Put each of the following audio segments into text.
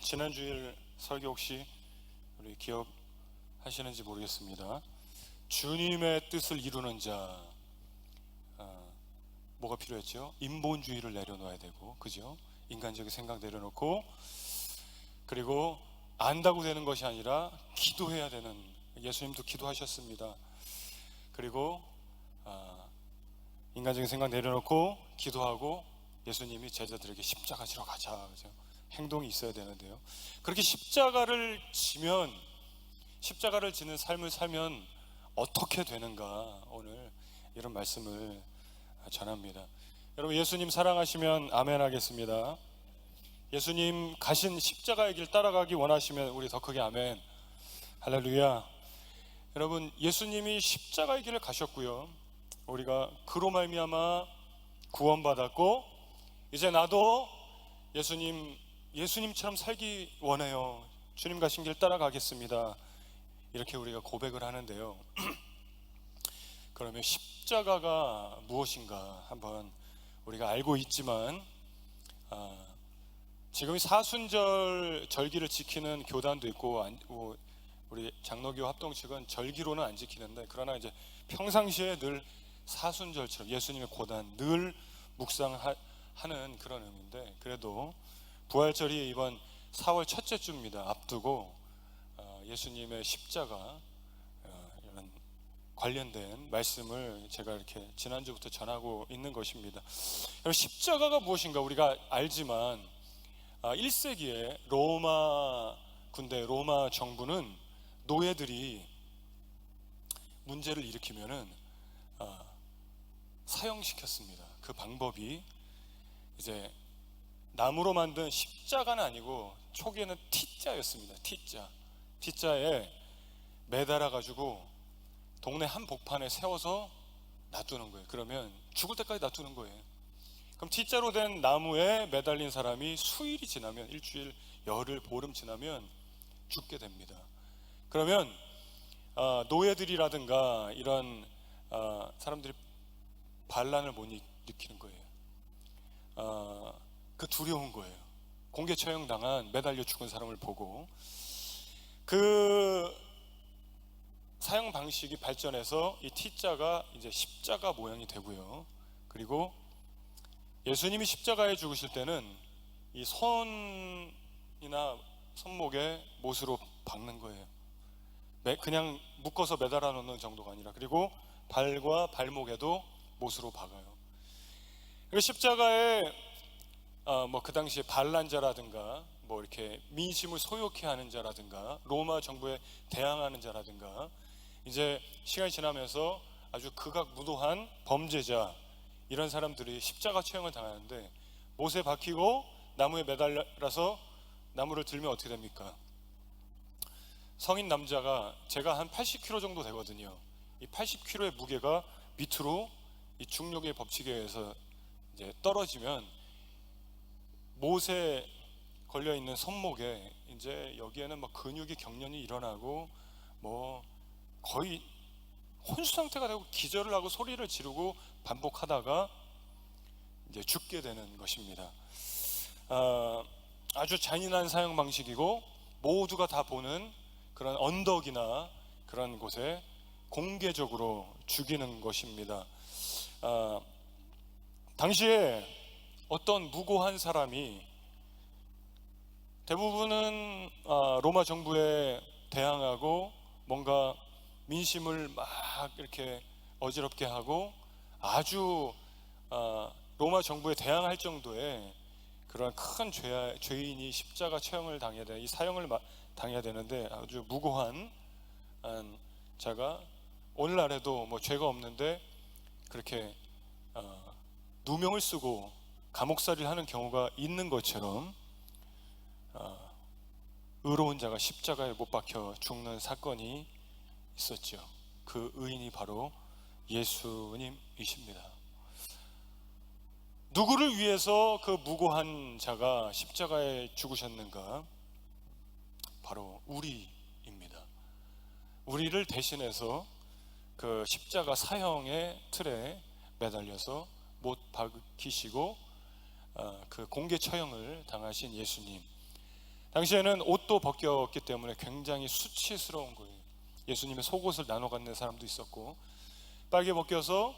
지난 주일 설교 혹시 우리 기억하시는지 모르겠습니다. 주님의 뜻을 이루는 자, 뭐가 필요했죠? 인본주의를 내려놓아야 되고, 그죠? 인간적인 생각 내려놓고, 그리고 안다고 되는 것이 아니라 기도해야 되는, 예수님도 기도하셨습니다. 그리고 인간적인 생각 내려놓고 기도하고 예수님이 제자들에게 십자가 지러 가자, 그죠? 행동이 있어야 되는데요. 그렇게 십자가를 지는 삶을 살면 어떻게 되는가, 오늘 이런 말씀을 전합니다. 여러분, 예수님 사랑하시면 아멘 하겠습니다. 예수님 가신 십자가의 길 따라가기 원하시면 우리 더 크게 아멘. 할렐루야. 여러분, 예수님이 십자가의 길을 가셨고요, 우리가 그로 말미암아 구원받았고, 이제 나도 예수님처럼 살기 원해요. 주님 가신 길 따라가겠습니다. 이렇게 우리가 고백을 하는데요. 그러면 십자가가 무엇인가 한번 우리가 알고 있지만, 지금 사순절 절기를 지키는 교단도 있고, 우리 장로교 합동 측은 절기로는 안 지키는데, 그러나 이제 평상시에 늘 사순절처럼 예수님의 고난 늘 묵상하는 그런 의미인데, 그래도 부활절이 이번 4월 첫째 주입니다. 앞두고 예수님의 십자가 이런 관련된 말씀을 제가 이렇게 지난주부터 전하고 있는 것입니다. 십자가가 무엇인가 우리가 알지만, 1세기에 로마 군대, 로마 정부는 노예들이 문제를 일으키면은 사형시켰습니다. 그 방법이 이제 나무로 만든 십자가는 아니고, 초기에는 T자였습니다. T자에 매달아 가지고 동네 한복판에 세워서 놔두는 거예요. 그러면 죽을 때까지 놔두는 거예요. 그럼 T자로 된 나무에 매달린 사람이 수일이 지나면, 일주일, 열흘, 보름 지나면 죽게 됩니다. 그러면 노예들이라든가 이런 사람들이 반란을 못 일으키는 거예요. 그 두려운 거예요. 공개 처형당한 매달려 죽은 사람을 보고. 그 사형 방식이 발전해서 이 T자가 이제 십자가 모양이 되고요. 그리고 예수님이 십자가에 죽으실 때는 이 손이나 손목에 못으로 박는 거예요. 그냥 묶어서 매달아 놓는 정도가 아니라, 그리고 발과 발목에도 못으로 박아요. 그리고 십자가에 그 당시에 반란자라든가, 이렇게 민심을 소욕해 하는 자라든가, 로마 정부에 대항하는 자라든가, 이제 시간이 지나면서 아주 극악무도한 범죄자, 이런 사람들이 십자가 처형을 당하는데, 못에 박히고 나무에 매달려서 나무를 들면 어떻게 됩니까? 성인 남자가, 제가 한 80kg 정도 되거든요. 이 80kg의 무게가 밑으로 이 중력의 법칙에 의해서 이제 떨어지면 못에 걸려 있는 손목에, 이제 여기에는 근육이 경련이 일어나고 거의 혼수 상태가 되고 기절을 하고 소리를 지르고 반복하다가 이제 죽게 되는 것입니다. 아주 잔인한 사형 방식이고, 모두가 다 보는 그런 언덕이나 그런 곳에 공개적으로 죽이는 것입니다. 당시에 어떤 무고한 사람이, 대부분은 로마 정부에 대항하고 뭔가 민심을 막 이렇게 어지럽게 하고, 아주 로마 정부에 대항할 정도의 그런 큰 죄인이 십자가 처형을 당해야 돼, 이 사형을 당해야 되는데, 아주 무고한 자가 오늘날에도 죄가 없는데 그렇게 누명을 쓰고 감옥살이를 하는 경우가 있는 것처럼, 의로운 자가 십자가에 못 박혀 죽는 사건이 있었죠. 그 의인이 바로 예수님이십니다. 누구를 위해서 그 무고한 자가 십자가에 죽으셨는가? 바로 우리입니다. 우리를 대신해서 그 십자가 사형의 틀에 매달려서 못 박히시고 그 공개 처형을 당하신 예수님. 당시에는 옷도 벗겼기 때문에 굉장히 수치스러운 거예요. 예수님의 속옷을 나눠 갖는 사람도 있었고, 빨개 벗겨서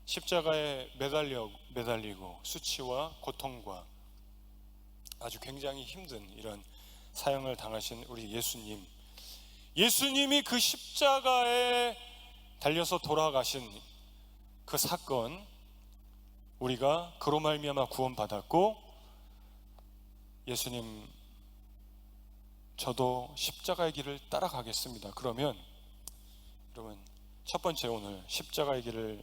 십자가에 매달리고 수치와 고통과 아주 굉장히 힘든 이런 사형을 당하신 우리 예수님, 예수님이 그 십자가에 달려서 돌아가신 그 사건, 우리가 그로 말미암아 구원받았고, 예수님, 저도 십자가의 길을 따라가겠습니다. 그러면 여러분, 첫 번째, 오늘 십자가의 길을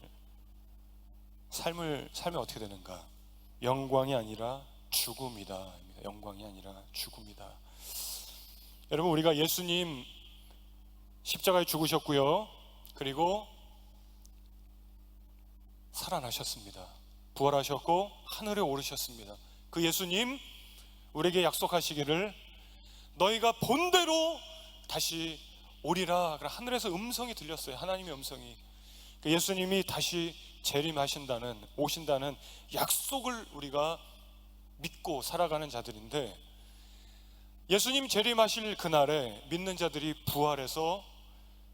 살면 어떻게 되는가? 영광이 아니라 죽음이다. 영광이 아니라 죽음이다. 여러분, 우리가 예수님 십자가에 죽으셨고요, 그리고 살아나셨습니다. 부활하셨고 하늘에 오르셨습니다. 그 예수님, 우리에게 약속하시기를 너희가 본대로 다시 오리라. 하늘에서 음성이 들렸어요. 하나님의 음성이. 그 예수님이 다시 재림하신다는, 오신다는 약속을 우리가 믿고 살아가는 자들인데, 예수님 재림하실 그날에 믿는 자들이 부활해서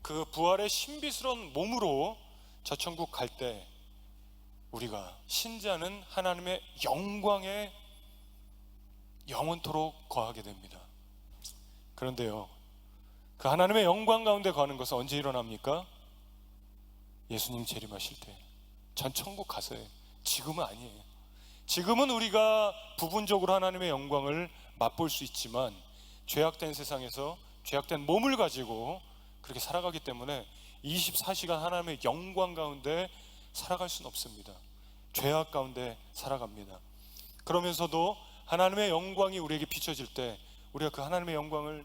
그 부활의 신비스러운 몸으로 저 천국 갈 때, 우리가 신자는 하나님의 영광에 영원토록 거하게 됩니다. 그런데요, 그 하나님의 영광 가운데 거하는 것은 언제 일어납니까? 예수님 재림하실 때, 전 천국 가서요. 지금은 아니에요. 지금은 우리가 부분적으로 하나님의 영광을 맛볼 수 있지만, 죄악된 세상에서 죄악된 몸을 가지고 그렇게 살아가기 때문에 24시간 하나님의 영광 가운데 살아갈 수는 없습니다. 죄악 가운데 살아갑니다. 그러면서도 하나님의 영광이 우리에게 비춰질 때, 우리가 그 하나님의 영광을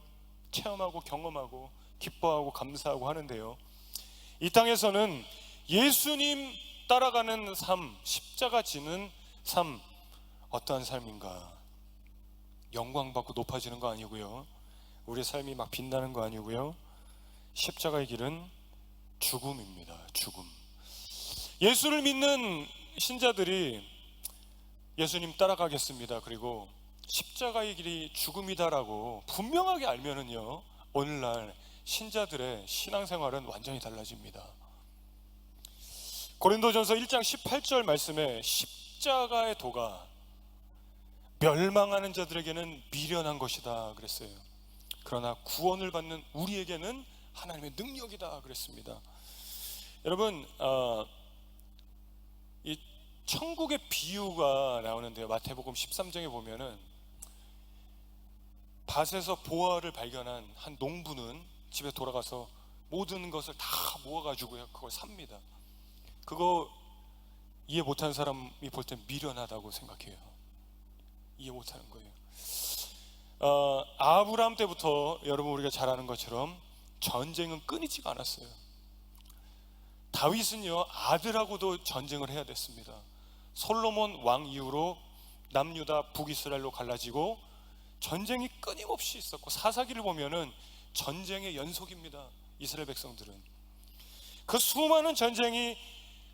체험하고 경험하고 기뻐하고 감사하고 하는데요, 이 땅에서는 예수님 따라가는 삶, 십자가 지는 삶, 어떠한 삶인가? 영광받고 높아지는 거 아니고요, 우리의 삶이 막 빛나는 거 아니고요, 십자가의 길은 죽음입니다. 죽음. 예수를 믿는 신자들이 예수님 따라가겠습니다, 그리고 십자가의 길이 죽음이다라고 분명하게 알면은요, 오늘날 신자들의 신앙생활은 완전히 달라집니다. 고린도전서 1장 18절 말씀에 십자가의 도가 멸망하는 자들에게는 미련한 것이다 그랬어요. 그러나 구원을 받는 우리에게는 하나님의 능력이다 그랬습니다. 여러분, 이 천국의 비유가 나오는데요, 마태복음 13장에 보면은 밭에서 보화를 발견한 한 농부는 집에 돌아가서 모든 것을 다 모아가지고요, 그걸 삽니다. 그거 이해 못하는 사람이 볼 땐 미련하다고 생각해요. 이해 못하는 거예요. 아브라함 때부터 여러분 우리가 잘 아는 것처럼 전쟁은 끊이지가 않았어요. 다윗은요, 아들하고도 전쟁을 해야 됐습니다. 솔로몬 왕 이후로 남유다 북이스라엘로 갈라지고 전쟁이 끊임없이 있었고, 사사기를 보면은 전쟁의 연속입니다. 이스라엘 백성들은 그 수많은 전쟁이,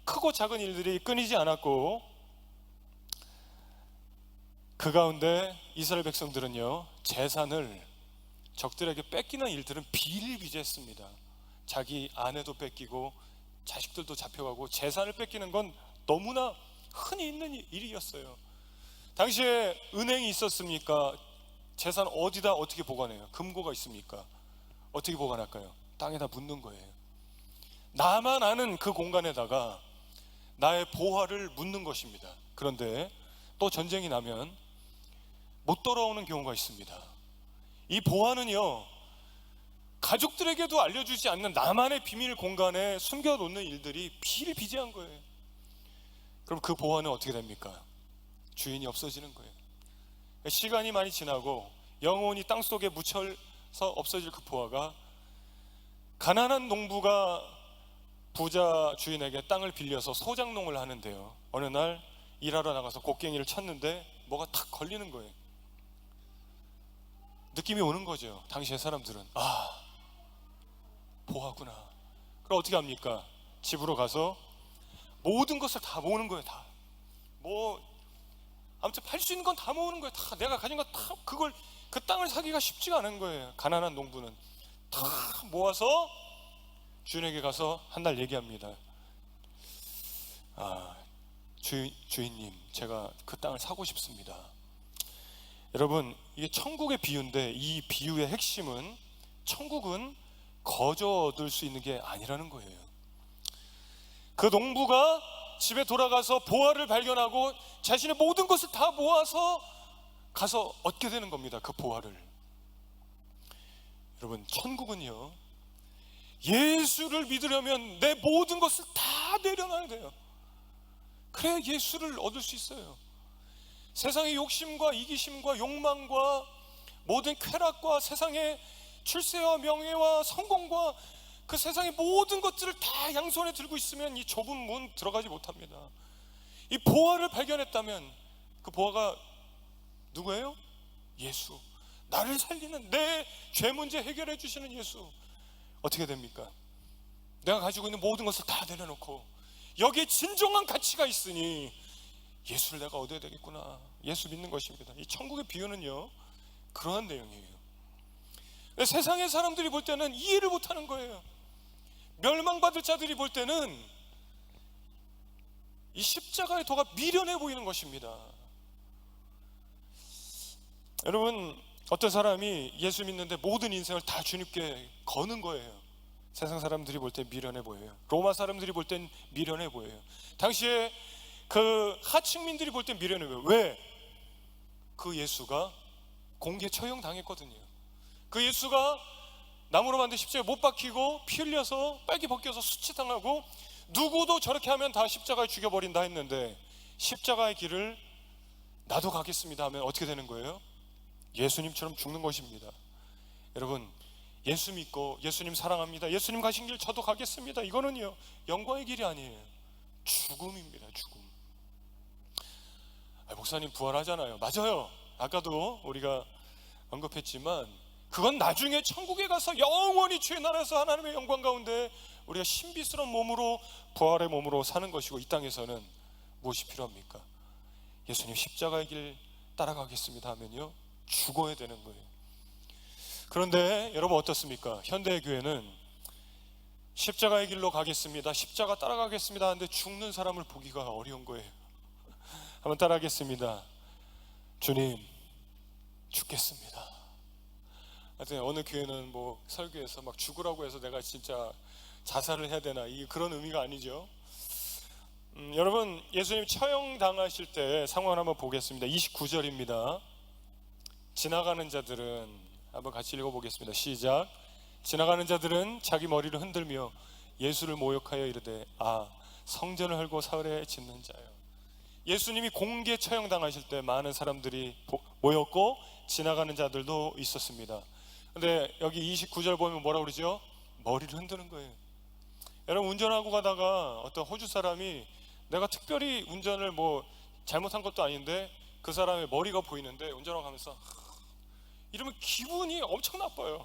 크고 작은 일들이 끊이지 않았고, 그 가운데 이스라엘 백성들은요, 재산을 적들에게 뺏기는 일들은 비일비재했습니다. 자기 아내도 뺏기고 자식들도 잡혀가고 재산을 뺏기는 건 너무나 흔히 있는 일이었어요. 당시에 은행이 있었습니까? 재산 어디다 어떻게 보관해요? 금고가 있습니까? 어떻게 보관할까요? 땅에다 묻는 거예요. 나만 아는 그 공간에다가 나의 보화를 묻는 것입니다. 그런데 또 전쟁이 나면 못 돌아오는 경우가 있습니다. 이 보화는요, 가족들에게도 알려주지 않는 나만의 비밀 공간에 숨겨놓는 일들이 비일비재한 거예요. 그럼 그 보화는 어떻게 됩니까? 주인이 없어지는 거예요. 시간이 많이 지나고 영원히 땅속에 묻혀서 없어질 그 보화가, 가난한 농부가 부자 주인에게 땅을 빌려서 소작농을 하는데요, 어느 날 일하러 나가서 곡괭이를 쳤는데 뭐가 탁 걸리는 거예요. 느낌이 오는 거죠. 당시의 사람들은 보화구나. 그럼 어떻게 합니까? 집으로 가서 모든 것을 다 모으는 거예요. 다 아무튼 팔 수 있는 건 다 모으는 거예요. 다 내가 가진 거 다, 그걸 그 땅을 사기가 쉽지가 않은 거예요. 가난한 농부는 다 모아서 주인에게 가서 한 날 얘기합니다. 주인님, 제가 그 땅을 사고 싶습니다. 여러분, 이게 천국의 비유인데 이 비유의 핵심은 천국은 거저 얻을 수 있는 게 아니라는 거예요. 그 농부가 집에 돌아가서 보화를 발견하고 자신의 모든 것을 다 모아서 가서 얻게 되는 겁니다. 그 보화를. 여러분, 천국은요, 예수를 믿으려면 내 모든 것을 다 내려놔야 돼요. 그래야 예수를 얻을 수 있어요. 세상의 욕심과 이기심과 욕망과 모든 쾌락과 세상의 출세와 명예와 성공과 그 세상의 모든 것들을 다 양손에 들고 있으면 이 좁은 문 들어가지 못합니다. 이 보화를 발견했다면 그 보화가 누구예요? 예수. 나를 살리는, 내 죄 문제 해결해 주시는 예수. 어떻게 됩니까? 내가 가지고 있는 모든 것을 다 내려놓고 여기에 진정한 가치가 있으니 예수를 내가 얻어야 되겠구나. 예수 믿는 것입니다. 이 천국의 비유는요, 그러한 내용이에요. 세상의 사람들이 볼 때는 이해를 못하는 거예요. 멸망받을 자들이 볼 때는 이 십자가의 도가 미련해 보이는 것입니다. 여러분, 어떤 사람이 예수 믿는데 모든 인생을 다 주님께 거는 거예요. 세상 사람들이 볼 때 미련해 보여요. 로마 사람들이 볼 땐 미련해 보여요. 당시에 그 하층민들이 볼 땐 미련해 보여요. 왜? 그 예수가 공개 처형 당했거든요. 그 예수가 나무로 만든 십자가에 못 박히고 피 흘려서 빨개 벗겨서 수치당하고 누구도 저렇게 하면 다 십자가에 죽여버린다 했는데 십자가의 길을 나도 가겠습니다 하면 어떻게 되는 거예요? 예수님처럼 죽는 것입니다. 여러분, 예수 믿고 예수님 사랑합니다, 예수님 가신 길 저도 가겠습니다, 이거는요 영광의 길이 아니에요. 죽음입니다. 죽음. 목사님 부활하잖아요. 맞아요. 아까도 우리가 언급했지만 그건 나중에 천국에 가서 영원히 주의 나라에서 하나님의 영광 가운데 우리가 신비스러운 몸으로, 부활의 몸으로 사는 것이고, 이 땅에서는 무엇이 필요합니까? 예수님 십자가의 길 따라가겠습니다 하면요 죽어야 되는 거예요. 그런데 여러분 어떻습니까? 현대의 교회는 십자가의 길로 가겠습니다, 십자가 따라가겠습니다 하는데 죽는 사람을 보기가 어려운 거예요. 한번 따라하겠습니다. 주님, 죽겠습니다. 하여튼 어느 교회는 뭐 설교에서 막 죽으라고 해서 내가 진짜 자살을 해야 되나, 이 그런 의미가 아니죠. 여러분, 예수님 처형 당하실 때 상황을 한번 보겠습니다. 29절입니다. 지나가는 자들은, 한번 같이 읽어보겠습니다. 시작. 지나가는 자들은 자기 머리를 흔들며 예수를 모욕하여 이르되, 성전을 헐고 사흘에 짓는 자여. 예수님이 공개 처형 당하실 때 많은 사람들이 모였고 지나가는 자들도 있었습니다. 근데 여기 29절 보면 뭐라고 그러죠? 머리를 흔드는 거예요. 여러분, 운전하고 가다가 어떤 호주 사람이 내가 특별히 운전을 뭐 잘못한 것도 아닌데 그 사람의 머리가 보이는데 운전하고 가면서 이러면 기분이 엄청 나빠요.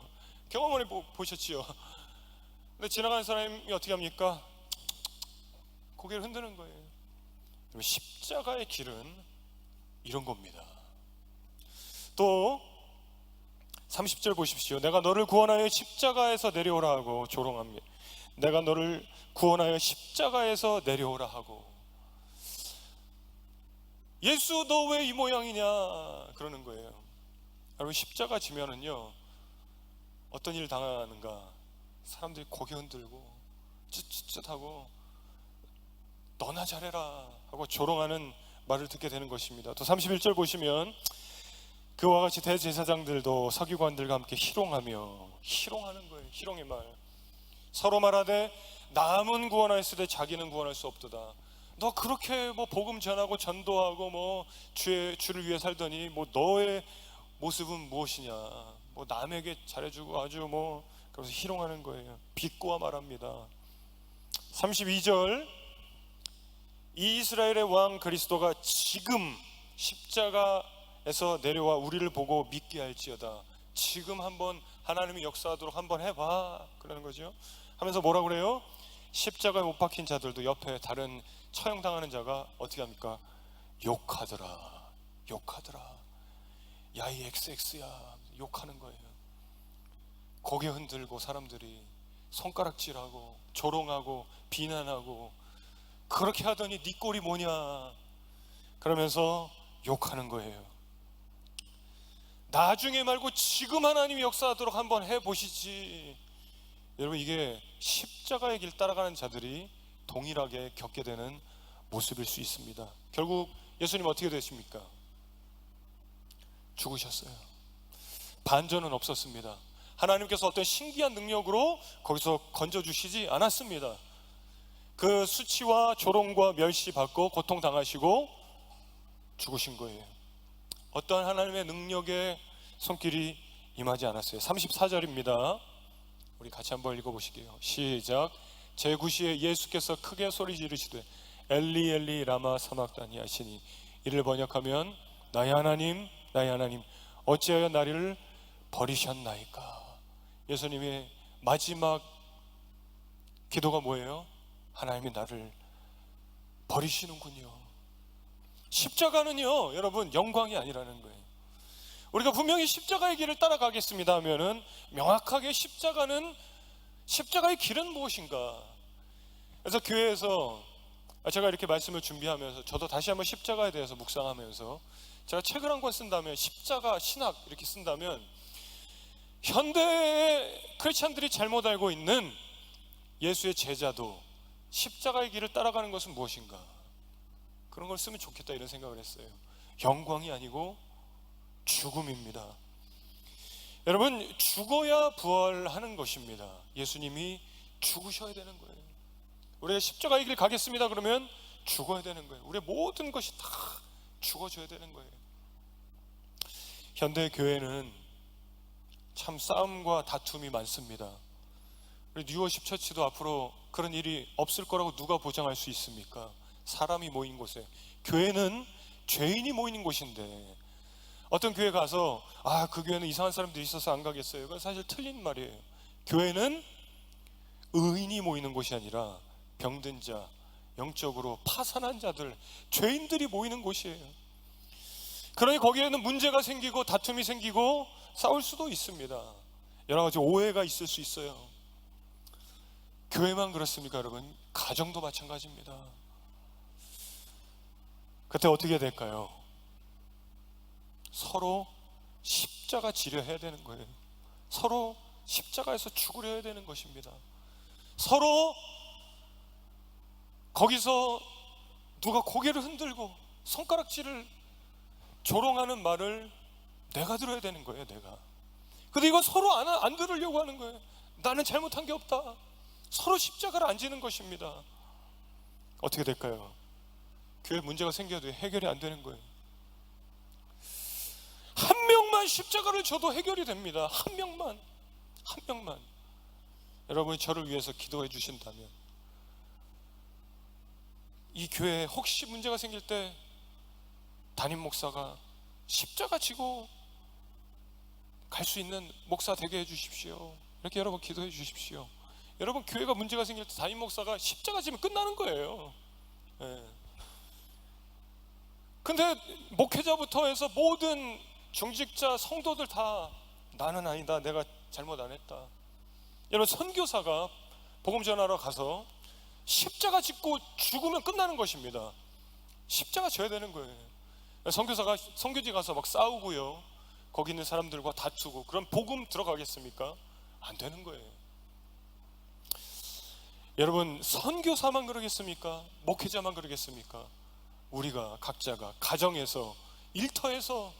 경험을 보셨지요? 근데 지나가는 사람이 어떻게 합니까? 고개를 흔드는 거예요. 십자가의 길은 이런 겁니다. 또 30절 보십시오. 내가 너를 구원하여 십자가에서 내려오라 하고 조롱합니다. 내가 너를 구원하여 십자가에서 내려오라 하고, 예수 너 왜 이 모양이냐 그러는 거예요. 여러분, 십자가 지면은요 어떤 일 당하는가? 사람들이 고개 흔들고 쯧쯧쯧하고 너나 잘해라 하고 조롱하는 말을 듣게 되는 것입니다. 또 31절 보시면 그와 같이 대제사장들도 서기관들과 함께 희롱하며, 희롱하는 거예요. 희롱의 말. 서로 말하되 남은 구원하였으되 자기는 구원할 수 없도다. 너 그렇게 뭐 복음 전하고 전도하고 뭐 주를 위해 살더니 뭐 너의 모습은 무엇이냐, 뭐 남에게 잘해주고 아주 뭐, 그래서 희롱하는 거예요. 비꼬아 말합니다. 32절, 이 이스라엘의 왕 그리스도가 지금 십자가에서 내려와 우리를 보고 믿게 할지어다. 지금 한번 하나님이 역사하도록 한번 해봐 그러는 거죠. 하면서 뭐라 그래요? 십자가에 못 박힌 자들도 옆에 다른 처형당하는 자가 어떻게 합니까? 욕하더라. 욕하더라. 야, 이 XX야 욕하는 거예요. 고개 흔들고 사람들이 손가락질하고 조롱하고 비난하고, 그렇게 하더니 네 꼴이 뭐냐 그러면서 욕하는 거예요. 나중에 말고 지금 하나님이 역사하도록 한번 해보시지. 여러분, 이게 십자가의 길 따라가는 자들이 동일하게 겪게 되는 모습일 수 있습니다. 결국 예수님 어떻게 되십니까? 죽으셨어요. 반전은 없었습니다. 하나님께서 어떤 신기한 능력으로 거기서 건져주시지 않았습니다. 그 수치와 조롱과 멸시받고 고통당하시고 죽으신 거예요. 어떠한 하나님의 능력의 손길이 임하지 않았어요. 34절입니다. 우리 같이 한번 읽어보시게요. 시작. 제9시에 예수께서 크게 소리 지르시되 엘리 엘리 라마 사막다니 하시니, 이를 번역하면 나의 하나님 나의 하나님 어찌하여 나를 버리셨나이까. 예수님의 마지막 기도가 뭐예요? 하나님이 나를 버리시는군요. 십자가는요, 여러분, 영광이 아니라는 거예요. 우리가 분명히 십자가의 길을 따라가겠습니다 하면은 명확하게 십자가의 길은 무엇인가. 그래서 교회에서 제가 이렇게 말씀을 준비하면서 저도 다시 한번 십자가에 대해서 묵상하면서, 제가 책을 한 권 쓴다면, 십자가 신학 이렇게 쓴다면, 현대 크리스찬들이 잘못 알고 있는 예수의 제자도 십자가의 길을 따라가는 것은 무엇인가, 그런 걸 쓰면 좋겠다 이런 생각을 했어요. 영광이 아니고 죽음입니다. 여러분, 죽어야 부활하는 것입니다. 예수님이 죽으셔야 되는 거예요. 우리가 십자가의 길 가겠습니다 그러면 죽어야 되는 거예요. 우리의 모든 것이 다 죽어져야 되는 거예요. 현대 교회는 참 싸움과 다툼이 많습니다. 우리 뉴워십 처치도 앞으로 그런 일이 없을 거라고 누가 보장할 수 있습니까? 사람이 모인 곳에. 교회는 죄인이 모이는 곳인데, 어떤 교회 가서 그 교회는 이상한 사람들이 있어서 안 가겠어요, 그건 사실 틀린 말이에요. 교회는 의인이 모이는 곳이 아니라 병든 자, 영적으로 파산한 자들, 죄인들이 모이는 곳이에요. 그러니 거기에는 문제가 생기고 다툼이 생기고 싸울 수도 있습니다. 여러 가지 오해가 있을 수 있어요. 교회만 그렇습니까 여러분? 가정도 마찬가지입니다. 그때 어떻게 해야 될까요? 서로 십자가 지려 해야 되는 거예요. 서로 십자가에서 죽으려 해야 되는 것입니다. 서로 거기서 누가 고개를 흔들고 손가락질을 조롱하는 말을 내가 들어야 되는 거예요. 내가. 근데 이거 서로 안 들으려고 하는 거예요. 나는 잘못한 게 없다. 서로 십자가를 안 지는 것입니다. 어떻게 될까요? 교회 문제가 생겨도 해결이 안 되는 거예요. 한 명만 십자가를 져도 해결이 됩니다. 한 명만. 여러분이 저를 위해서 기도해 주신다면, 이 교회에 혹시 문제가 생길 때 담임 목사가 십자가 지고 갈 수 있는 목사 되게 해 주십시오. 이렇게 여러분 기도해 주십시오. 여러분, 교회가 문제가 생길 때 담임 목사가 십자가 지면 끝나는 거예요. 근데 목회자부터 해서 모든 중직자 성도들 다 나는 아니다, 내가 잘못 안 했다. 여러분, 선교사가 복음 전하러 가서 십자가 짓고 죽으면 끝나는 것입니다. 십자가 져야 되는 거예요. 선교사가 선교지 가서 막 싸우고요, 거기 있는 사람들과 다투고, 그럼 복음 들어가겠습니까? 안 되는 거예요. 여러분, 선교사만 그러겠습니까? 목회자만 그러겠습니까? 우리가 각자가 가정에서, 일터에서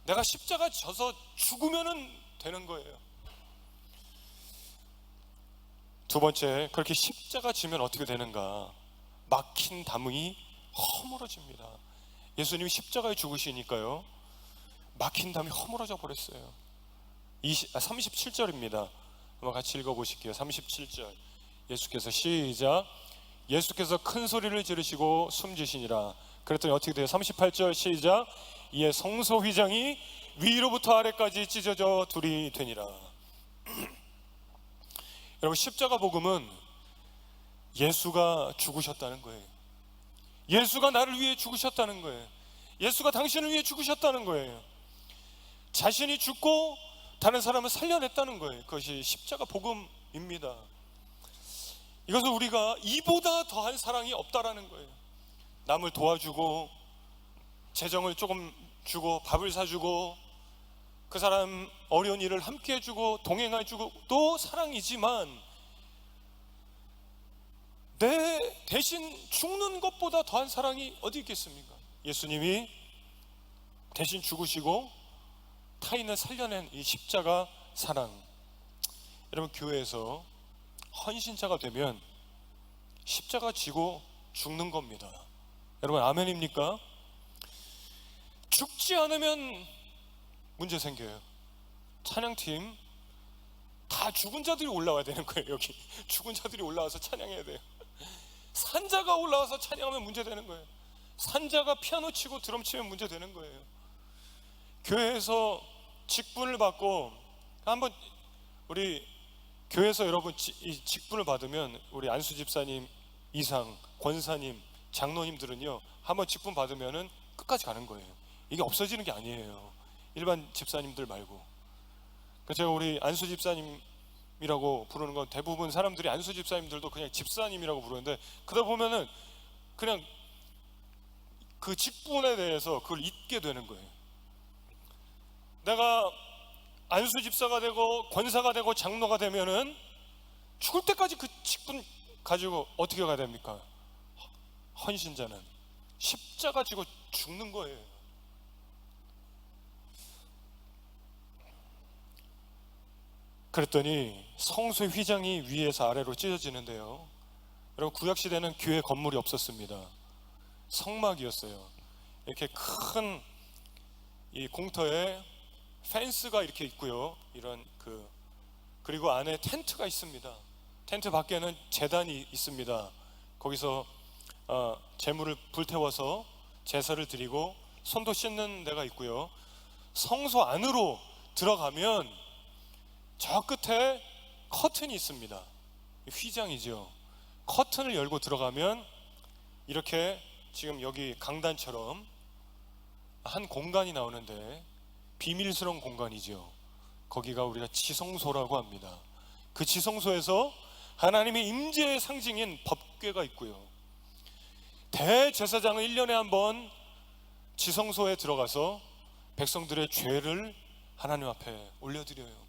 내가 십자가 져서 죽으면 되는 거예요. 두 번째, 그렇게 십자가 지면 어떻게 되는가? 막힌 담이 허물어집니다. 예수님이 십자가에 죽으시니까요, 막힌 담이 허물어져 버렸어요. 37절입니다. 한번 같이 읽어보실게요. 37절. 예수께서 시작. 예수께서 큰 소리를 지르시고 숨지시니라. 그랬더니 어떻게 돼요? 38절 시작. 이에 성소 휘장이 위로부터 아래까지 찢어져 둘이 되니라. 여러분, 십자가 복음은 예수가 죽으셨다는 거예요. 예수가 나를 위해 죽으셨다는 거예요. 예수가 당신을 위해 죽으셨다는 거예요. 자신이 죽고 다른 사람을 살려냈다는 거예요. 그것이 십자가 복음입니다. 이것은 우리가 이보다 더한 사랑이 없다라는 거예요. 남을 도와주고 재정을 조금 주고 밥을 사주고 그 사람 어려운 일을 함께 해주고 동행해주고 또 사랑이지만, 내 대신 죽는 것보다 더한 사랑이 어디 있겠습니까? 예수님이 대신 죽으시고 타인을 살려낸 이 십자가 사랑. 여러분, 교회에서 헌신자가 되면 십자가 지고 죽는 겁니다. 여러분, 아멘입니까? 죽지 않으면 문제 생겨요. 찬양팀 다 죽은 자들이 올라와야 되는 거예요. 여기 죽은 자들이 올라와서 찬양해야 돼요. 산자가 올라와서 찬양하면 문제 되는 거예요. 산자가 피아노 치고 드럼 치면 문제 되는 거예요. 교회에서 직분을 받고, 한번 우리 교회에서 여러분 이 직분을 받으면, 우리 안수 집사님 이상 권사님 장로님들은요, 한번 직분 받으면은 끝까지 가는 거예요. 이게 없어지는 게 아니에요. 일반 집사님들 말고. 제가 우리 안수 집사님이라고 부르는 건, 대부분 사람들이 안수 집사님들도 그냥 집사님이라고 부르는데, 그러다 보면은 그냥 그 직분에 대해서 그걸 잊게 되는 거예요. 내가 안수 집사가 되고 권사가 되고 장로가 되면은 죽을 때까지 그 직분 가지고 어떻게 가야 됩니까? 헌신자는 십자가 지고 죽는 거예요. 그랬더니 성소의 휘장이 위에서 아래로 찢어지는데요, 여러분, 구약시대는 교회 건물이 없었습니다. 성막이었어요. 이렇게 큰 이 공터에 펜스가 이렇게 있고요, 이런 그리고 안에 텐트가 있습니다. 텐트 밖에는 제단이 있습니다. 거기서 제물을 불태워서 제사를 드리고 손도 씻는 데가 있고요. 성소 안으로 들어가면 저 끝에 커튼이 있습니다. 휘장이죠. 커튼을 열고 들어가면 이렇게 지금 여기 강단처럼 한 공간이 나오는데, 비밀스러운 공간이죠. 거기가 우리가 지성소라고 합니다. 그 지성소에서 하나님의 임재의 상징인 법궤가 있고요, 대제사장은 1년에 한 번 지성소에 들어가서 백성들의 죄를 하나님 앞에 올려드려요.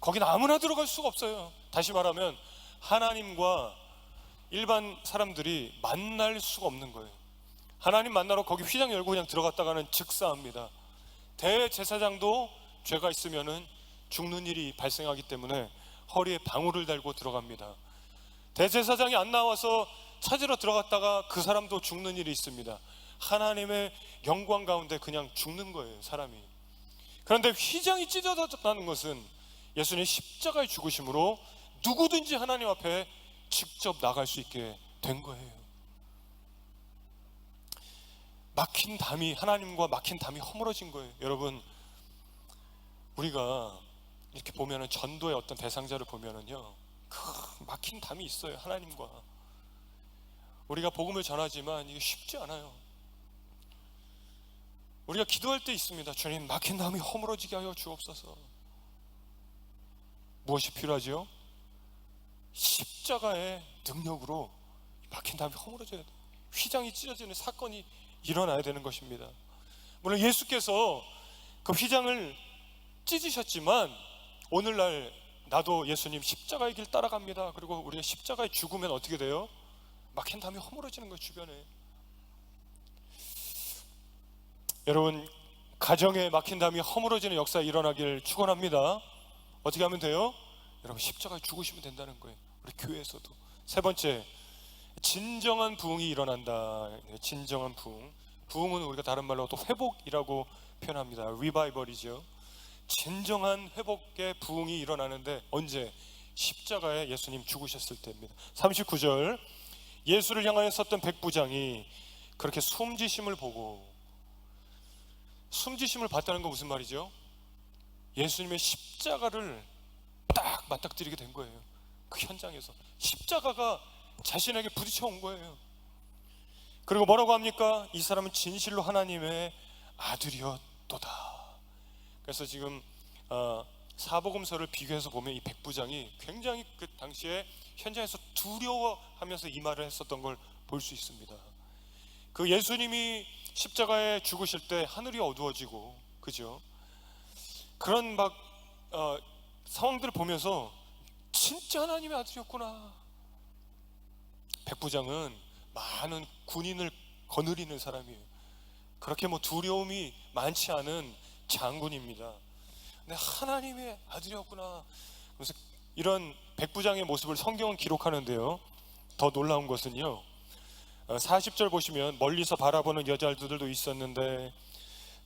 거긴 아무나 들어갈 수가 없어요. 다시 말하면 하나님과 일반 사람들이 만날 수가 없는 거예요. 하나님 만나러 거기 휘장 열고 그냥 들어갔다가는 즉사합니다. 대제사장도 죄가 있으면은 죽는 일이 발생하기 때문에 허리에 방울을 달고 들어갑니다. 대제사장이 안 나와서 찾으러 들어갔다가 그 사람도 죽는 일이 있습니다. 하나님의 영광 가운데 그냥 죽는 거예요, 사람이. 그런데 휘장이 찢어졌다는 것은 예수님 십자가의 죽으심으로 누구든지 하나님 앞에 직접 나갈 수 있게 된 거예요. 막힌 담이, 하나님과 막힌 담이 허물어진 거예요. 여러분, 우리가 이렇게 보면은 전도의 어떤 대상자를 보면은요, 막힌 담이 있어요. 하나님과 우리가 복음을 전하지만 이게 쉽지 않아요. 우리가 기도할 때 있습니다. 주님, 막힌 담이 허물어지게 하여 주옵소서. 무엇이 필요하지요? 십자가의 능력으로 막힌 담이 허물어져야 돼요. 휘장이 찢어지는 사건이 일어나야 되는 것입니다. 물론 예수께서 그 휘장을 찢으셨지만, 오늘날 나도 예수님 십자가의 길 따라갑니다. 그리고 우리가 십자가에 죽으면 어떻게 돼요? 막힌 담이 허물어지는 거예요, 주변에. 여러분, 가정에 막힌 담이 허물어지는 역사 일어나길 축원합니다. 어떻게 하면 돼요? 여러분, 십자가에 죽으시면 된다는 거예요. 우리 교회에서도. 세 번째, 진정한 부흥이 일어난다. 진정한 부흥. 부흥은 우리가 다른 말로 또 회복이라고 표현합니다. 리바이벌이죠. 진정한 회복의 부흥이 일어나는데 언제? 십자가에 예수님 죽으셨을 때입니다. 39절, 예수를 향하여 섰던 백부장이 그렇게 숨지심을 보고, 숨지심을 봤다는 건 무슨 말이죠? 예수님의 십자가를 딱 맞닥뜨리게 된 거예요. 그 현장에서 십자가가 자신에게 부딪혀 온 거예요. 그리고 뭐라고 합니까? 이 사람은 진실로 하나님의 아들이었도다. 그래서 지금 사복음서를 비교해서 보면 이 백부장이 굉장히 그 당시에 현장에서 두려워하면서 이 말을 했었던 걸 볼 수 있습니다. 그 예수님이 십자가에 죽으실 때 하늘이 어두워지고, 그죠? 그런 막 상황들을 보면서 진짜 하나님의 아들이었구나. 백부장은 많은 군인을 거느리는 사람이에요. 그렇게 뭐 두려움이 많지 않은 장군입니다. 근데 하나님의 아들이었구나. 그래서 이런 백부장의 모습을 성경은 기록하는데요, 더 놀라운 것은요, 40절 보시면 멀리서 바라보는 여자들도 있었는데,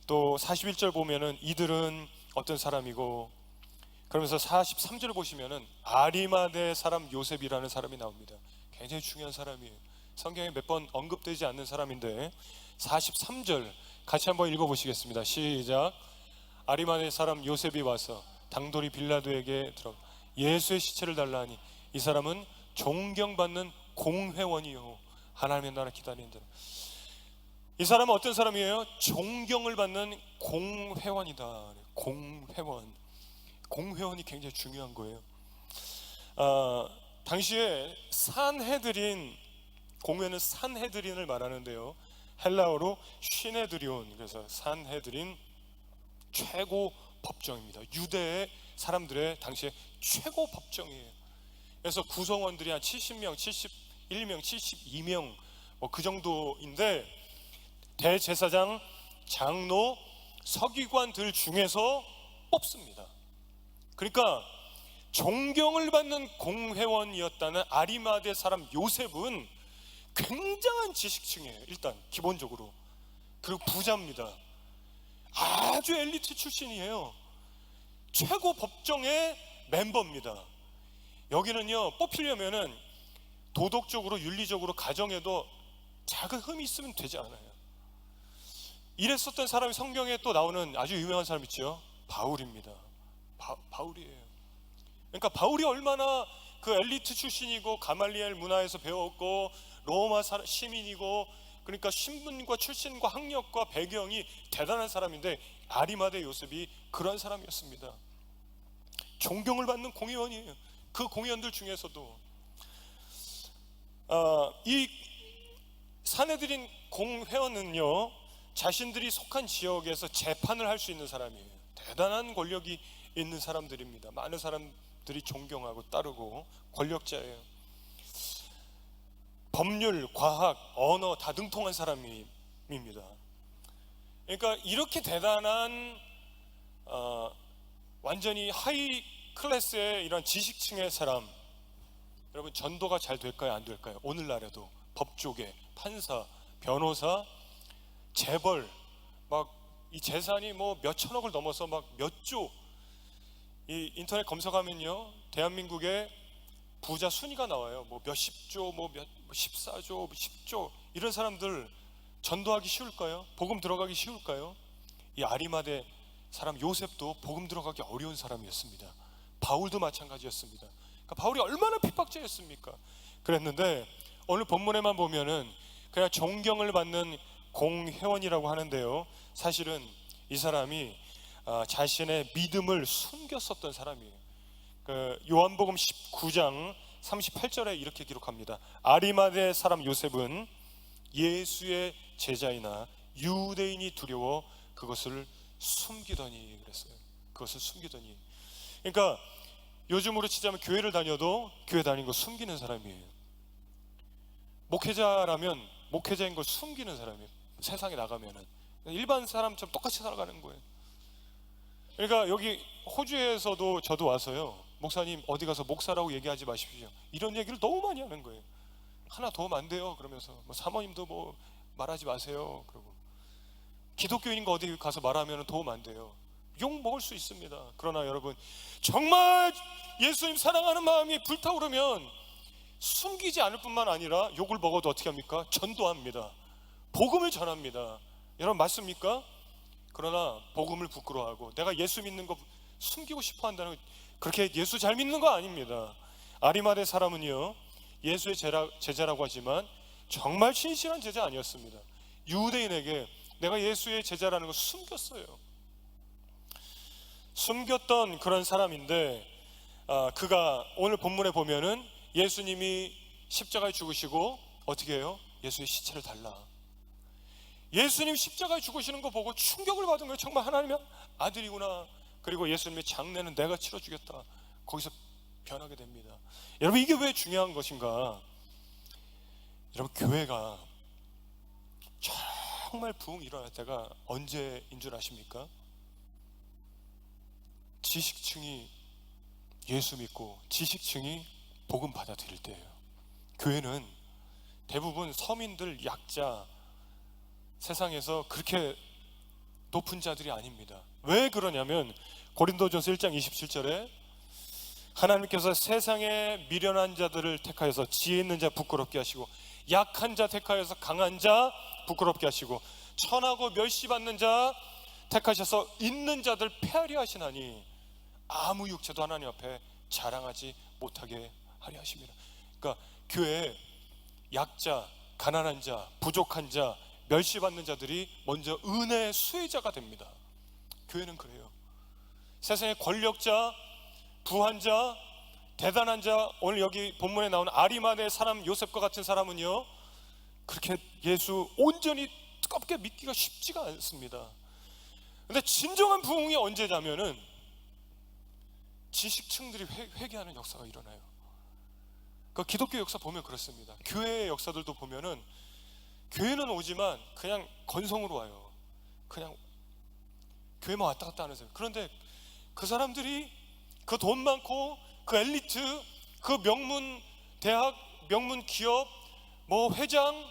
또 41절 보면은 이들은 어떤 사람이고, 그러면서 43절 보시면은 아리마대 사람 요셉이라는 사람이 나옵니다. 굉장히 중요한 사람이에요. 성경에 몇 번 언급되지 않는 사람인데 43절 같이 한번 읽어보시겠습니다. 시작. 아리마대 사람 요셉이 와서 당돌이 빌라도에게 들어 예수의 시체를 달라 하니 이 사람은 존경받는 공회원이요 하나님의 나라 기다리는 자라. 이 사람은 어떤 사람이에요? 존경을 받는 공회원이다. 공회원. 공회원이 굉장히 중요한 거예요. 당시에 산헤드린, 공회는 산헤드린을 말하는데요, 헬라어로 시네드리온, 그래서 산헤드린 최고 법정입니다. 유대의 사람들의 당시에 최고 법정이에요. 그래서 구성원들이 한 70명, 71명, 72명 그 정도인데, 대제사장, 장로, 서기관들 중에서 뽑습니다. 그러니까 존경을 받는 공회원이었다는 아리마대 사람 요셉은 굉장한 지식층이에요. 일단 기본적으로. 그리고 부자입니다. 아주 엘리트 출신이에요. 최고 법정의 멤버입니다. 여기는요, 뽑히려면은 도덕적으로, 윤리적으로, 가정에도 작은 흠이 있으면 되지 않아요. 이랬었던 사람이 성경에 또 나오는 아주 유명한 사람 있죠. 바울입니다. 바울이에요. 그러니까 바울이 얼마나 그 엘리트 출신이고 가말리엘 문화에서 배웠고 로마 시민이고, 그러니까 신분과 출신과 학력과 배경이 대단한 사람인데, 아리마대 요셉이 그런 사람이었습니다. 존경을 받는 공회원이에요. 그 공회원들 중에서도 이 산헤드린 공회원은요, 자신들이 속한 지역에서 재판을 할 수 있는 사람이에요. 대단한 권력이 있는 사람들입니다. 많은 사람들이 존경하고 따르고 권력자예요. 법률, 과학, 언어 다 능통한 사람입니다. 그러니까 이렇게 대단한 완전히 하이 클래스의 이런 지식층의 사람, 여러분 전도가 잘 될까요? 안 될까요? 오늘날에도 법조계, 판사, 변호사, 재벌, 막 이 재산이 뭐 몇 천억을 넘어서 막 몇 조, 이 인터넷 검색하면요, 대한민국의 부자 순위가 나와요. 뭐 몇십조, 뭐 14조, 10조, 이런 사람들 전도하기 쉬울까요? 복음 들어가기 쉬울까요? 이 아리마대 사람 요셉도 복음 들어가기 어려운 사람이었습니다. 바울도 마찬가지였습니다. 그러니까 바울이 얼마나 핍박자였습니까? 그랬는데 오늘 본문에만 보면은 그냥 존경을 받는 공회원이라고 하는데요, 사실은 이 사람이 자신의 믿음을 숨겼었던 사람이에요. 그 요한복음 19장 38절에 이렇게 기록합니다. 아리마대 사람 요셉은 예수의 제자이나 유대인이 두려워 그것을 숨기더니, 그랬어요. 그것을 숨기더니. 그러니까 요즘으로 치자면 교회를 다녀도 교회 다니는 거 숨기는 사람이에요. 목회자라면 목회자인 걸 숨기는 사람이에요. 세상에 나가면은 일반 사람처럼 똑같이 살아가는 거예요. 그러니까 여기 호주에서도 저도 와서요, 목사님 어디 가서 목사라고 얘기하지 마십시오, 이런 얘기를 너무 많이 하는 거예요. 하나 도움 안 돼요 그러면서, 뭐 사모님도 뭐 말하지 마세요 그러고, 기독교인인 거 어디 가서 말하면 도움 안 돼요. 욕 먹을 수 있습니다. 그러나 여러분, 정말 예수님 사랑하는 마음이 불타오르면 숨기지 않을 뿐만 아니라 욕을 먹어도 어떻게 합니까? 전도합니다. 복음을 전합니다. 여러분 맞습니까? 그러나 복음을 부끄러워하고 내가 예수 믿는 거 숨기고 싶어 한다는, 그렇게 예수 잘 믿는 거 아닙니다. 아리마대 사람은요, 예수의 제자라고 하지만 정말 신실한 제자 아니었습니다. 유대인에게 내가 예수의 제자라는 걸 숨겼어요. 숨겼던 그런 사람인데, 그가 오늘 본문에 보면은 예수님이 십자가에 죽으시고 어떻게 해요? 예수의 시체를 달라. 예수님 십자가에 죽으시는 거 보고 충격을 받은 거예요. 정말 하나님의 아들이구나. 그리고 예수님의 장례는 내가 치러주겠다. 거기서 변하게 됩니다. 여러분, 이게 왜 중요한 것인가? 여러분, 교회가 정말 부흥이 일어날 때가 언제인 줄 아십니까? 지식층이 예수 믿고 지식층이 복음 받아들일 때예요. 교회는 대부분 서민들, 약자, 세상에서 그렇게 높은 자들이 아닙니다. 왜 그러냐면 고린도전서 1장 27절에 하나님께서 세상에 미련한 자들을 택하여서 지혜 있는 자 부끄럽게 하시고 약한 자 택하여서 강한 자 부끄럽게 하시고 천하고 멸시받는 자 택하셔서 있는 자들 폐하리 하시나니 아무 육체도 하나님 앞에 자랑하지 못하게 하리 하십니다. 그러니까 교회에 약자, 가난한 자, 부족한 자, 멸시받는 자들이 먼저 은혜의 수혜자가 됩니다. 교회는 그래요. 세상의 권력자, 부한 자, 대단한 자, 오늘 여기 본문에 나오는 아리마다의 사람 요셉과 같은 사람은요, 그렇게 예수 온전히 뜨겁게 믿기가 쉽지가 않습니다. 근데 진정한 부흥이 언제냐면은 지식층들이 회개하는 역사가 일어나요. 그 기독교 역사 보면 그렇습니다. 교회의 역사들도 보면은 교회는 오지만 그냥 건성으로 와요. 그냥 교회만 왔다 갔다 하는 사람. 그런데 그 사람들이 그 돈 많고 그 엘리트, 그 명문 대학, 명문 기업, 뭐 회장,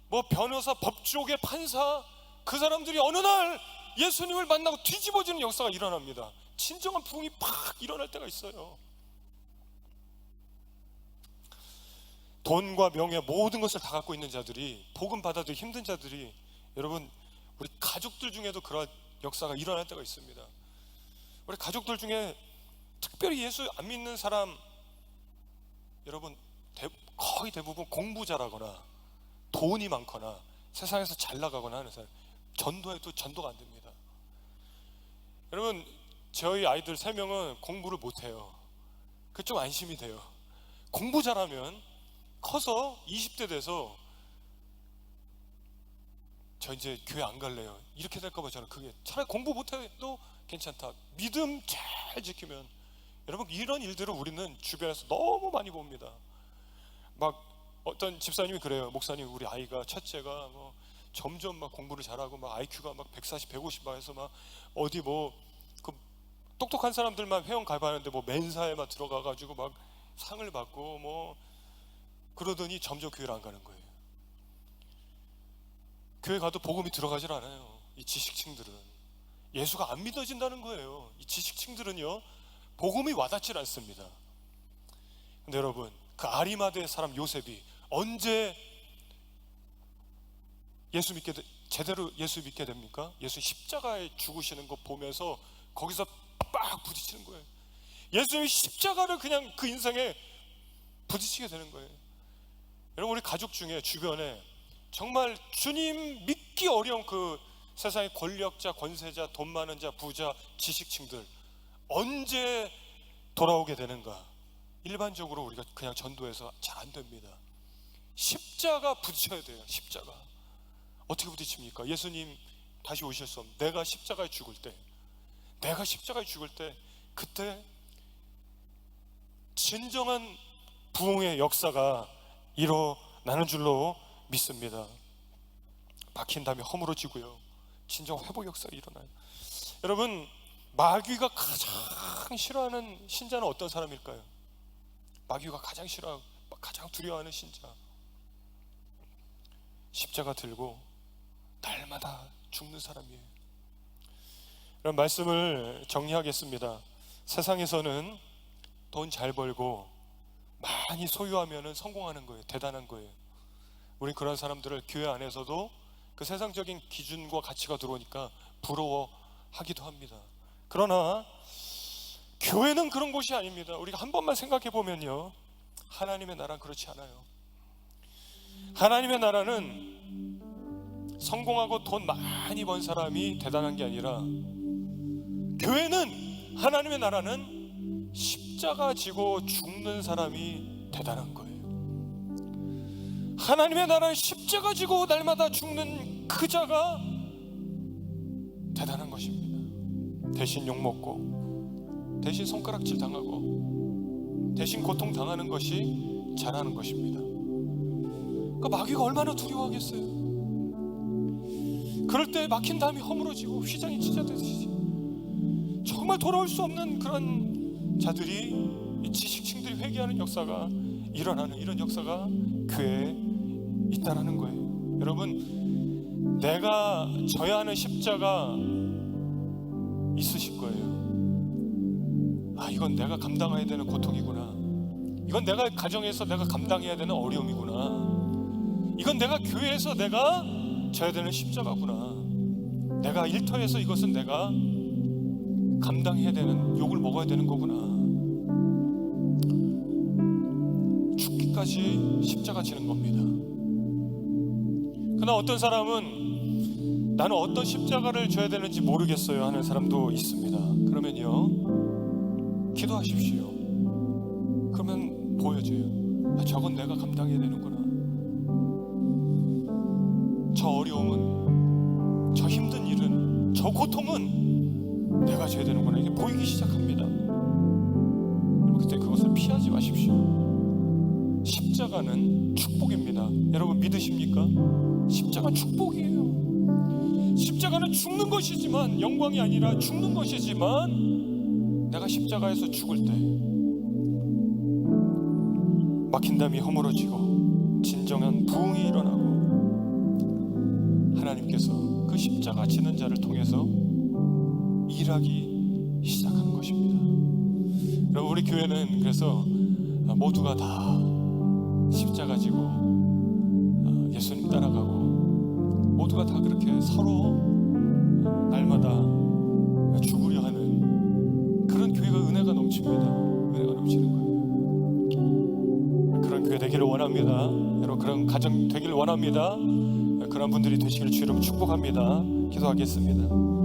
뭐 변호사, 법조계 판사, 그 사람들이 어느 날 예수님을 만나고 뒤집어지는 역사가 일어납니다. 진정한 부흥이 팍 일어날 때가 있어요. 돈과 명예 모든 것을 다 갖고 있는 자들이, 복음 받아들이기 힘든 자들이, 여러분 우리 가족들 중에도 그런 역사가 일어날 때가 있습니다. 우리 가족들 중에 특별히 예수 안 믿는 사람, 여러분 거의 대부분 공부 잘하거나 돈이 많거나 세상에서 잘 나가거나 하는 사람, 전도해도 전도가 안 됩니다. 여러분, 저희 아이들 3명은 공부를 못해요. 그게 좀 안심이 돼요. 공부 잘하면 커서 20대 돼서 저 이제 교회 안 갈래요, 이렇게 될까 봐 저는 그게, 차라리 공부 못해도 괜찮다, 믿음 잘 지키면. 여러분, 이런 일들을 우리는 주변에서 너무 많이 봅니다. 막 어떤 집사님이 그래요. 목사님, 우리 아이가 첫째가 뭐 점점 막 공부를 잘하고 막 IQ가 막 140, 150 막 해서 막 어디 뭐 그 똑똑한 사람들만 회원 가입하는데 뭐 멘사에 막 들어가가지고 막 상을 받고 뭐 그러더니 점점 교회를 안 가는 거예요. 교회 가도 복음이 들어가질 않아요. 이 지식층들은 예수가 안 믿어진다는 거예요. 이 지식층들은요, 복음이 와닿질 않습니다. 근데 여러분, 그 아리마다의 사람 요셉이 언제 제대로 예수 믿게 됩니까? 예수 십자가에 죽으시는 거 보면서 거기서 빡 부딪히는 거예요. 예수님이 십자가를 그냥 그 인생에 부딪히게 되는 거예요. 여러분, 우리 가족 중에 주변에 정말 주님 믿기 어려운 그 세상의 권력자, 권세자, 돈 많은 자, 부자, 지식층들 언제 돌아오게 되는가? 일반적으로 우리가 그냥 전도해서 잘 안 됩니다. 십자가 부딪혀야 돼요. 십자가. 어떻게 부딪힙니까? 예수님 다시 오실 수 없는, 내가 십자가에 죽을 때, 그때 진정한 부흥의 역사가 일어나는 줄로 믿습니다. 박힌 다음에 허물어지고요, 진정 회복 역사가 일어나요. 여러분, 마귀가 가장 싫어하는 신자는 어떤 사람일까요? 마귀가 가장 싫어하고 가장 두려워하는 신자, 십자가 들고 날마다 죽는 사람이에요. 이런 말씀을 정리하겠습니다. 세상에서는 돈 잘 벌고 많이 소유하면 성공하는 거예요. 대단한 거예요. 우린 그런 사람들을 교회 안에서도 그 세상적인 기준과 가치가 들어오니까 부러워하기도 합니다. 그러나 교회는 그런 곳이 아닙니다. 우리가 한 번만 생각해 보면요, 하나님의 나라는 그렇지 않아요. 하나님의 나라는 성공하고 돈 많이 번 사람이 대단한 게 아니라, 교회는 하나님의 나라는 십자가 지고 죽는 사람이 대단한 거예요. 하나님의 나라는 십자가 지고 날마다 죽는 그 자가 대단한 것입니다. 대신 욕먹고, 대신 손가락질 당하고, 대신 고통 당하는 것이 잘하는 것입니다. 그러니까 마귀가 얼마나 두려워하겠어요. 그럴 때 막힌 담이 허물어지고 휘장이 찢어지듯이 정말 돌아올 수 없는 그런 자들이, 지식층들이 회개하는 역사가 일어나는, 이런 역사가 교회에 있다라는 거예요. 여러분, 내가 져야 하는 십자가 있으실 거예요. 이건 내가 감당해야 되는 고통이구나. 이건 내가 가정에서 내가 감당해야 되는 어려움이구나. 이건 내가 교회에서 내가 져야 되는 십자가구나. 내가 일터에서 이것은 내가 감당해야 되는, 욕을 먹어야 되는 거구나. 죽기까지 십자가 지는 겁니다. 그러나 어떤 사람은 나는 어떤 십자가를 져야 되는지 모르겠어요 하는 사람도 있습니다. 그러면요, 기도하십시오. 그러면 보여줘요. 저건 내가 감당해야 되는구나. 저 어려움은, 저 힘든 일은, 저 고통은 내가 져야 되는구나. 이게 보이기 시작합니다. 여러분, 그때 그것을 피하지 마십시오. 십자가는 축복입니다. 여러분 믿으십니까? 십자가 축복이에요. 십자가는 죽는 것이지만, 영광이 아니라 죽는 것이지만, 내가 십자가에서 죽을 때 막힌 담이 허물어지고 진정한 부흥이 일어나고, 하나님께서 그 십자가 지는 자를 통해서 일하기 시작하는 것입니다. 여러분, 우리 교회는 그래서 모두가 다 십자가 지고 예수님 따라가고, 모두가 다 그렇게 서로 날마다 죽으려 하는 그런 교회가 은혜가 넘칩니다. 은혜가 넘치는 거예요. 그런 교회 되기를 원합니다. 여러분, 그런 가정 되기를 원합니다. 그런 분들이 되시기를 주로 축복합니다. 기도하겠습니다.